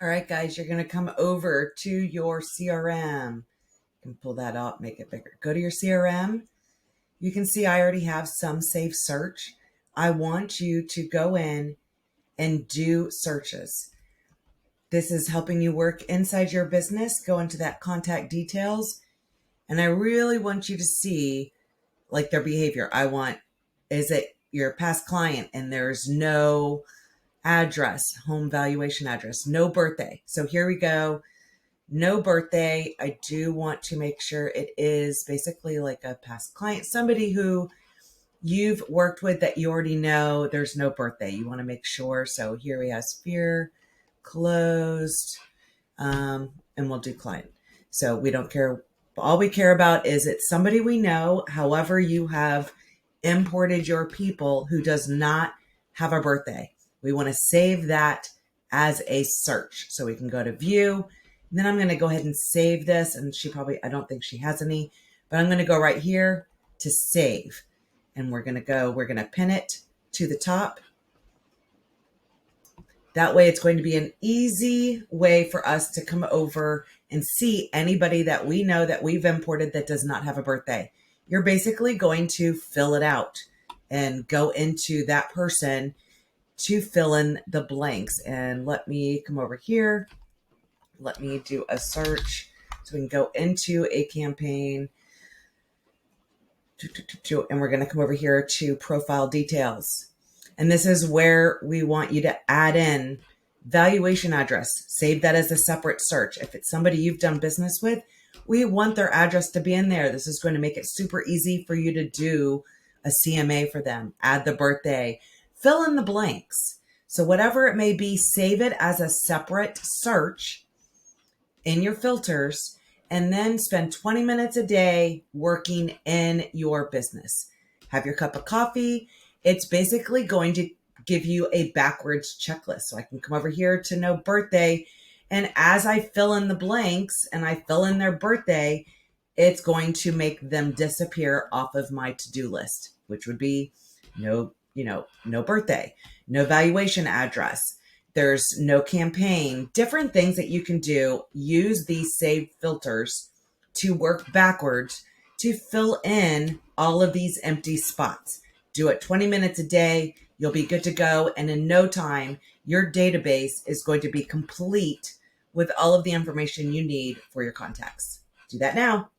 All right, guys, you're going to come over to your CRM. You can pull that up, make it bigger. Go to your CRM. You can see I already have some saved search. I want you to go in and do searches. This is helping you work inside your business. Go into that contact details. And I really want you to see like their behavior. Is it your past client and there's no address, home valuation address, no birthday. So here we go. No birthday. I do want to make sure it is basically like a past client, somebody who you've worked with that you already know. There's no birthday. You want to make sure. So here we have Sphere closed, and we'll do client. So we don't care. All we care about is it's somebody we know. However, you have imported your people who does not have a birthday. We want to save that as a search. So we can go to view. And then I'm going to go ahead and save this. And I don't think she has any, but I'm going to go right here to save. And we're going to pin it to the top. That way it's going to be an easy way for us to come over and see anybody that we know that we've imported that does not have a birthday. You're basically going to fill it out and go into that person to fill in the blanks. And let me come over here. Let me do a search so we can go into a campaign. And we're going to come over here to profile details. And this is where we want you to add in valuation address. Save that as a separate search. If it's somebody you've done business with, we want their address to be in there. This is going to make it super easy for you to do a CMA for them. Add the birthday. Fill in the blanks. So whatever it may be, save it as a separate search in your filters, and then spend 20 minutes a day working in your business. Have your cup of coffee. It's basically going to give you a backwards checklist. So I can come over here to no birthday, and as I fill in the blanks and I fill in their birthday, it's going to make them disappear off of my to-do list, which would be no birthday, no valuation address. There's no campaign, different things that you can do. Use these saved filters to work backwards to fill in all of these empty spots. Do it 20 minutes a day. You'll be good to go. And in no time, your database is going to be complete with all of the information you need for your contacts. Do that now.